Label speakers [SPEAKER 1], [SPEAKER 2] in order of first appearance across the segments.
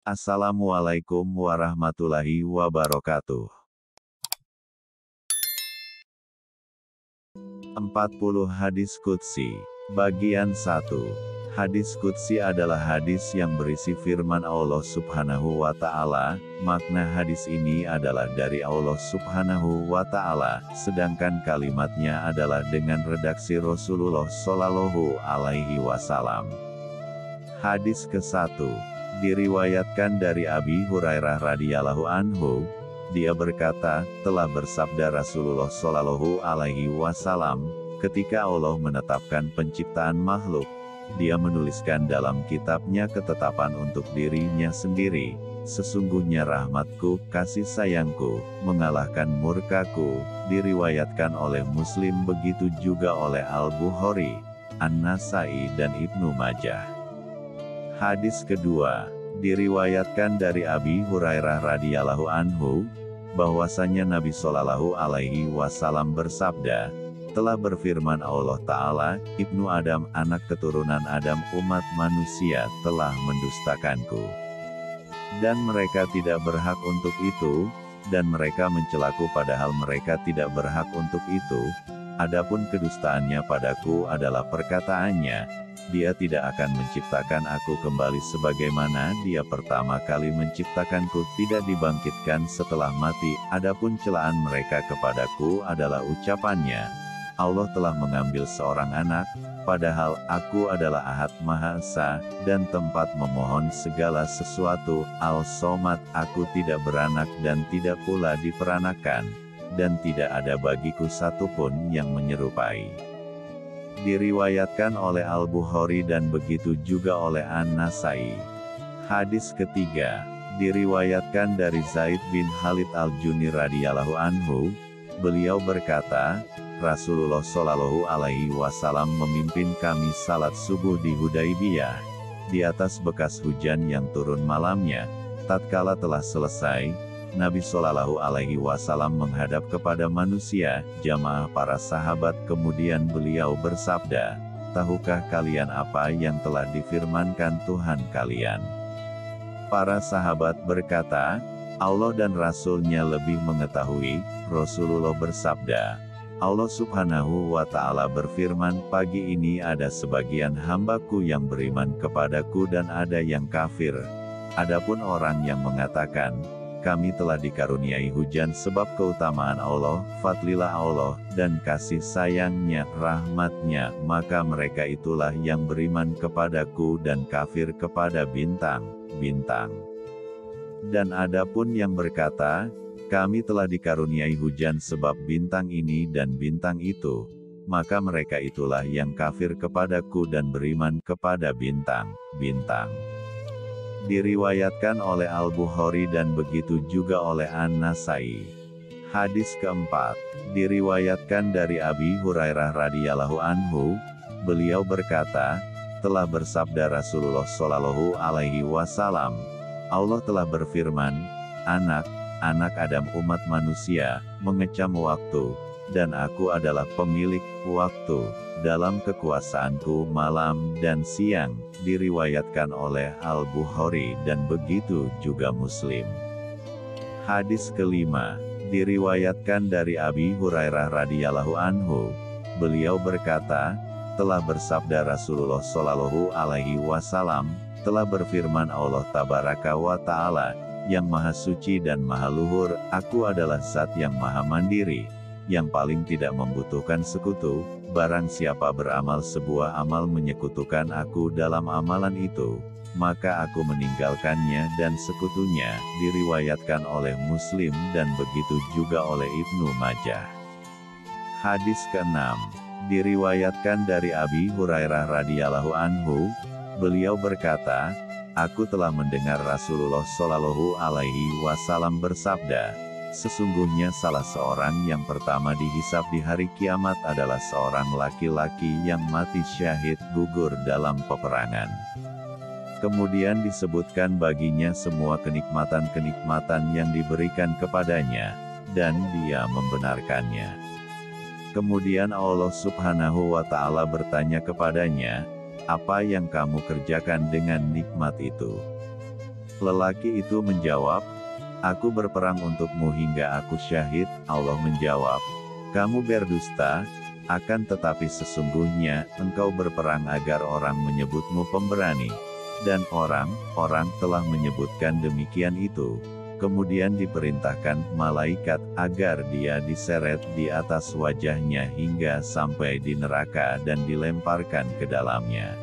[SPEAKER 1] Assalamualaikum warahmatullahi wabarakatuh. 40 Hadis Qudsi. Bagian 1. Hadis Qudsi adalah hadis yang berisi firman Allah Subhanahu wa Ta'ala. Makna hadis ini adalah dari Allah Subhanahu wa Ta'ala, sedangkan kalimatnya adalah dengan redaksi Rasulullah Shallallahu Alaihi Wasallam. Hadis ke-1 diriwayatkan dari Abi Hurairah radhiyallahu anhu. Dia berkata, telah bersabda Rasulullah Shallallahu Alaihi Wasallam, ketika Allah menetapkan penciptaan makhluk, Dia menuliskan dalam kitabnya ketetapan untuk dirinya sendiri. Sesungguhnya rahmatku, kasih sayangku, mengalahkan murkaku. Diriwayatkan oleh Muslim, begitu juga oleh Al-Bukhari, An-Nasai dan Ibnu Majah. Hadis kedua diriwayatkan dari Abi Hurairah radhiyallahu anhu, bahwasanya Nabi Shallallahu Alaihi Wasallam bersabda, telah berfirman Allah Ta'ala, Ibnu Adam, anak keturunan Adam, umat manusia telah mendustakanku. Dan mereka tidak berhak untuk itu, dan mereka mencelaku padahal mereka tidak berhak untuk itu. Adapun kedustaannya padaku adalah perkataannya, Dia tidak akan menciptakan aku kembali sebagaimana Dia pertama kali menciptakanku, tidak dibangkitkan setelah mati. Adapun celaan mereka kepadaku adalah ucapannya, Allah telah mengambil seorang anak, padahal aku adalah Ahad Maha Esa, dan tempat memohon segala sesuatu. Al-Somad, aku tidak beranak dan tidak pula diperanakan, dan tidak ada bagiku satupun yang menyerupai. Diriwayatkan oleh Al-Bukhari dan begitu juga oleh An-Nasai. Hadis ketiga diriwayatkan dari Zaid bin Khalid Al-Juni radhiyallahu anhu. Beliau berkata, Rasulullah Shallallahu Alaihi Wasallam memimpin kami salat subuh di Hudaibiyah, di atas bekas hujan yang turun malamnya. Tatkala telah selesai, Nabi Shallallahu Alaihi Wasallam menghadap kepada manusia, jamaah para sahabat, kemudian beliau bersabda, tahukah kalian apa yang telah difirmankan Tuhan kalian? Para sahabat berkata, Allah dan Rasul-Nya lebih mengetahui. Rasulullah bersabda, Allah Subhanahu wa Ta'ala berfirman, pagi ini ada sebagian hambaku yang beriman kepadaku dan ada yang kafir. Adapun orang yang mengatakan, kami telah dikaruniai hujan sebab keutamaan Allah, fadlilah Allah, dan kasih sayangnya, rahmatnya, maka mereka itulah yang beriman kepadaku dan kafir kepada bintang-bintang. Dan adapun yang berkata, kami telah dikaruniai hujan sebab bintang ini dan bintang itu, maka mereka itulah yang kafir kepadaku dan beriman kepada bintang-bintang. Diriwayatkan oleh Al-Bukhari dan begitu juga oleh An-Nasai. Hadis keempat diriwayatkan dari Abi Hurairah radhiyallahu anhu. Beliau berkata, telah bersabda Rasulullah Shallallahu Alaihi Wasallam, Allah telah berfirman, anak Adam umat manusia, mengecam waktu, dan aku adalah pemilik waktu, dalam kekuasaanku malam dan siang. Diriwayatkan oleh Al-Bukhari dan begitu juga Muslim. Hadis kelima diriwayatkan dari Abi Hurairah radhiyallahu anhu. Beliau berkata, telah bersabda Rasulullah Shallallahu Alaihi Wasallam, telah berfirman Allah Tabaraka wa Ta'ala, yang maha suci dan maha luhur, aku adalah zat yang maha mandiri, yang paling tidak membutuhkan sekutu. Barang siapa beramal sebuah amal menyekutukan aku dalam amalan itu, maka aku meninggalkannya dan sekutunya. Diriwayatkan oleh Muslim dan begitu juga oleh Ibnu Majah. Hadis ke-6 diriwayatkan dari Abi Hurairah radhiyallahu anhu. Beliau berkata, aku telah mendengar Rasulullah Shallallahu Alaihi Wasallam bersabda, sesungguhnya salah seorang yang pertama dihisab di hari kiamat adalah seorang laki-laki yang mati syahid, gugur dalam peperangan. Kemudian disebutkan baginya semua kenikmatan-kenikmatan yang diberikan kepadanya, dan dia membenarkannya. Kemudian Allah Subhanahu wa Ta'ala bertanya kepadanya, apa yang kamu kerjakan dengan nikmat itu? Lelaki itu menjawab, aku berperang untukmu hingga aku syahid. Allah menjawab, kamu berdusta, akan tetapi sesungguhnya, engkau berperang agar orang menyebutmu pemberani. Dan orang-orang telah menyebutkan demikian itu. Kemudian diperintahkan malaikat agar dia diseret di atas wajahnya hingga sampai di neraka dan dilemparkan ke dalamnya.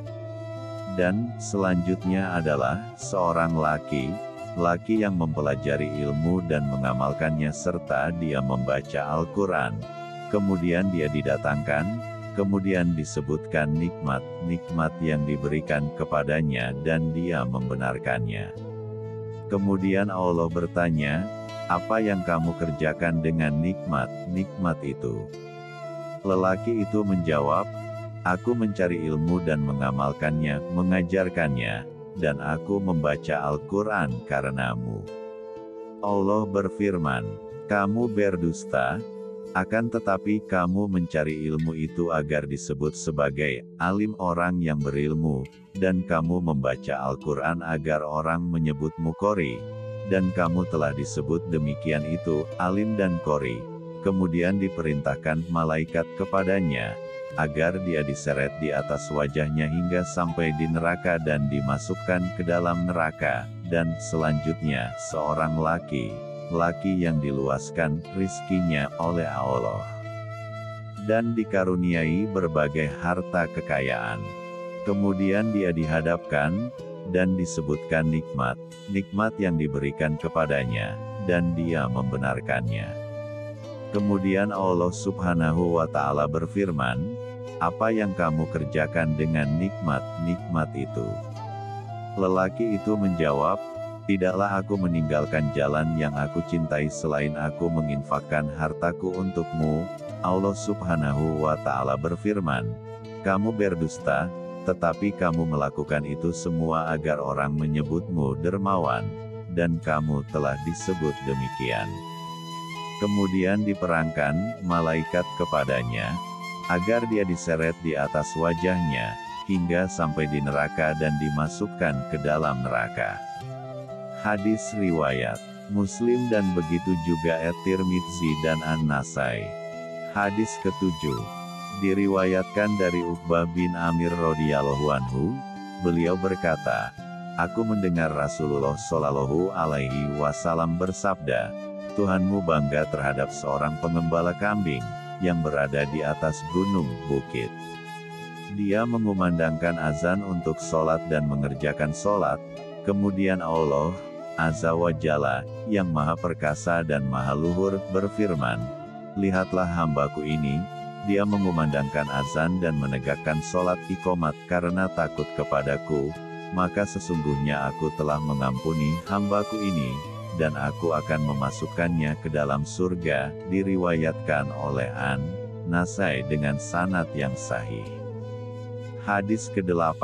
[SPEAKER 1] Dan selanjutnya adalah seorang laki yang mempelajari ilmu dan mengamalkannya serta dia membaca Al-Quran. Kemudian dia didatangkan, kemudian disebutkan nikmat yang diberikan kepadanya dan dia membenarkannya. Kemudian Allah bertanya, apa yang kamu kerjakan dengan nikmat itu? Lelaki itu menjawab, aku mencari ilmu dan mengamalkannya, mengajarkannya, dan aku membaca Al-Quran karenamu. Allah berfirman, kamu berdusta, akan tetapi kamu mencari ilmu itu agar disebut sebagai alim orang yang berilmu, dan kamu membaca Al-Quran agar orang menyebutmu qori, dan kamu telah disebut demikian itu, alim dan qori. Kemudian diperintahkan malaikat kepadanya, agar dia diseret di atas wajahnya hingga sampai di neraka dan dimasukkan ke dalam neraka, dan selanjutnya seorang laki yang diluaskan rizkinya oleh Allah, dan dikaruniai berbagai harta kekayaan. Kemudian dia dihadapkan, dan disebutkan nikmat yang diberikan kepadanya, dan dia membenarkannya. Kemudian Allah Subhanahu wa Ta'ala berfirman, apa yang kamu kerjakan dengan nikmat itu? Lelaki itu menjawab, tidaklah aku meninggalkan jalan yang aku cintai selain aku menginfakkan hartaku untukmu. Allah Subhanahu wa Ta'ala berfirman, kamu berdusta, tetapi kamu melakukan itu semua agar orang menyebutmu dermawan, dan kamu telah disebut demikian. Kemudian diperangkan malaikat kepadanya, agar dia diseret di atas wajahnya, hingga sampai di neraka dan dimasukkan ke dalam neraka. Hadis riwayat Muslim dan begitu juga At-Tirmidzi dan An-Nasai. Hadis ketujuh, diriwayatkan dari Uqbah bin Amir radhiyallahu anhu, beliau berkata, aku mendengar Rasulullah Shallallahu alaihi wasallam bersabda, Tuhanmu bangga terhadap seorang pengembala kambing, yang berada di atas gunung bukit. Dia mengumandangkan azan untuk sholat dan mengerjakan sholat, kemudian Allah Azza wa Jalla, yang maha perkasa dan maha luhur, berfirman, lihatlah hambaku ini, dia mengumandangkan azan dan menegakkan sholat iqomat karena takut kepadaku, maka sesungguhnya aku telah mengampuni hambaku ini, dan aku akan memasukkannya ke dalam surga, diriwayatkan oleh An-Nasai dengan sanad yang sahih. Hadis ke-8,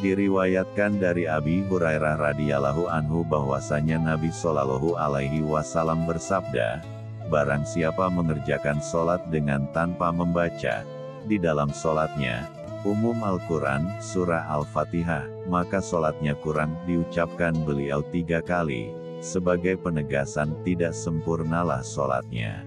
[SPEAKER 1] diriwayatkan dari Abi Hurairah radhiyallahu anhu bahwasanya Nabi Shallallahu alaihi wasallam bersabda, barang siapa mengerjakan sholat dengan tanpa membaca di dalam sholatnya umum Al-Quran, surah Al-Fatihah, maka sholatnya kurang. Diucapkan beliau 3 kali, sebagai penegasan tidak sempurnalah sholatnya.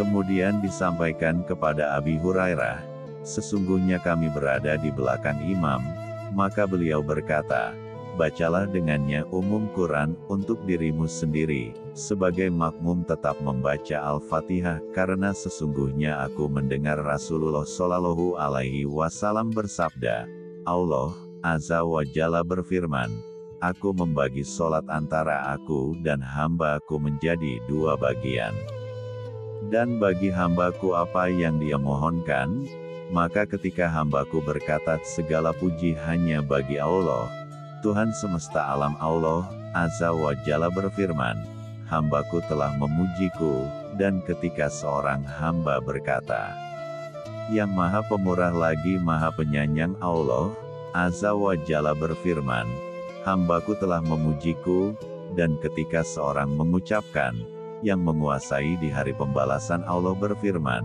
[SPEAKER 1] Kemudian disampaikan kepada Abi Hurairah, sesungguhnya kami berada di belakang imam, maka beliau berkata, bacalah dengannya umum Quran untuk dirimu sendiri, sebagai makmum tetap membaca Al-Fatihah, karena sesungguhnya aku mendengar Rasulullah Shallallahu alaihi wasallam bersabda, Allah Azza wa Jalla berfirman, aku membagi sholat antara aku dan hamba-Ku menjadi 2 bagian. Dan bagi hamba-Ku apa yang dia mohonkan, maka ketika hamba-Ku berkata segala puji hanya bagi Allah, Tuhan semesta alam, Allah Azza wa Jalla berfirman, hamba-Ku telah memujiku, dan ketika seorang hamba berkata, yang maha pemurah lagi maha penyayang, Allah Azza wa Jalla berfirman, hamba-Ku telah memujiku, dan ketika seorang mengucapkan, yang menguasai di hari pembalasan Allah berfirman,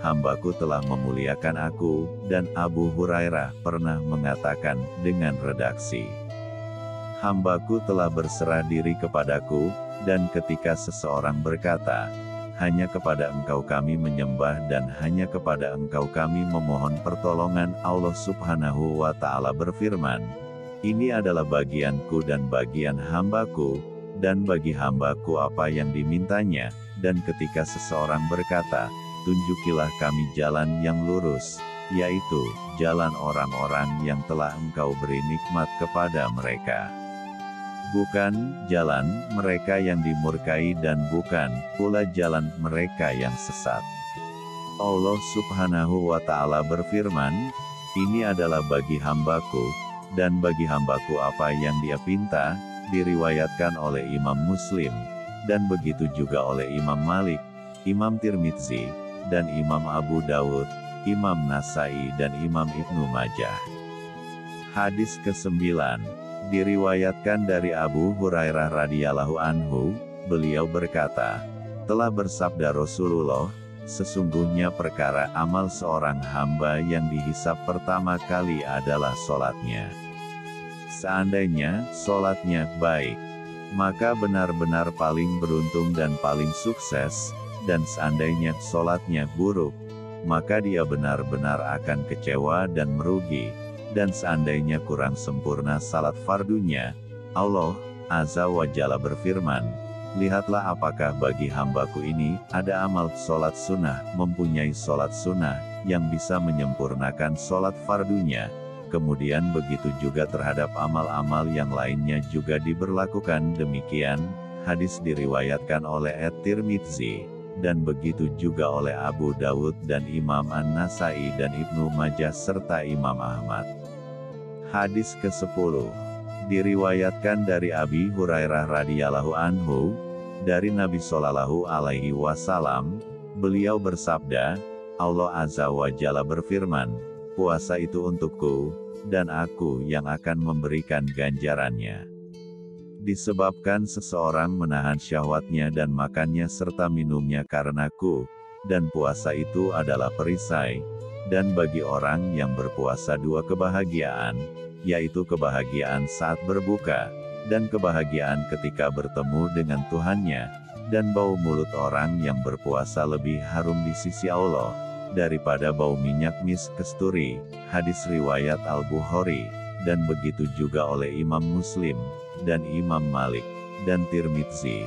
[SPEAKER 1] hamba-Ku telah memuliakan aku, dan Abu Hurairah pernah mengatakan dengan redaksi Hambaku telah berserah diri kepadaku, dan ketika seseorang berkata, hanya kepada Engkau kami menyembah dan hanya kepada Engkau kami memohon pertolongan, Allah Subhanahu wa Ta'ala berfirman, ini adalah bagianku dan bagian hambaku, dan bagi hambaku apa yang dimintanya, dan ketika seseorang berkata, tunjukilah kami jalan yang lurus, yaitu, jalan orang-orang yang telah Engkau beri nikmat kepada mereka. Bukan jalan mereka yang dimurkai dan bukan pula jalan mereka yang sesat. Allah Subhanahu wa Ta'ala berfirman, ini adalah bagi hambaku, dan bagi hambaku apa yang dia pinta, diriwayatkan oleh Imam Muslim, dan begitu juga oleh Imam Malik, Imam Tirmidzi, dan Imam Abu Dawud, Imam Nasai dan Imam Ibnu Majah. Hadis ke-9 diriwayatkan dari Abu Hurairah radhiyallahu anhu, beliau berkata, telah bersabda Rasulullah, sesungguhnya perkara amal seorang hamba yang dihisap pertama kali adalah sholatnya. Seandainya sholatnya baik, maka benar-benar paling beruntung dan paling sukses, dan seandainya sholatnya buruk, maka dia benar-benar akan kecewa dan merugi. Dan seandainya kurang sempurna salat fardunya, Allah Azza wa Jalla berfirman, lihatlah apakah bagi hambaku ini ada amal sholat sunnah, mempunyai sholat sunnah yang bisa menyempurnakan sholat fardunya. Kemudian begitu juga terhadap amal-amal yang lainnya juga diberlakukan demikian. Hadis diriwayatkan oleh At-Tirmidzi, dan begitu juga oleh Abu Dawud dan Imam An-Nasai dan Ibnu Majah serta Imam Ahmad. Hadis ke-10 diriwayatkan dari Abi Hurairah radhiyallahu anhu, dari Nabi Shallallahu alaihi wasallam, beliau bersabda, Allah Azza wa Jalla berfirman, puasa itu untukku, dan aku yang akan memberikan ganjarannya. Disebabkan seseorang menahan syahwatnya dan makannya serta minumnya karenaku, dan puasa itu adalah perisai, dan bagi orang yang berpuasa dua kebahagiaan, yaitu kebahagiaan saat berbuka, dan kebahagiaan ketika bertemu dengan Tuhannya, dan bau mulut orang yang berpuasa lebih harum di sisi Allah, daripada bau minyak misk kasturi. Hadis riwayat Al-Bukhari, dan begitu juga oleh Imam Muslim, dan Imam Malik, dan Tirmidzi.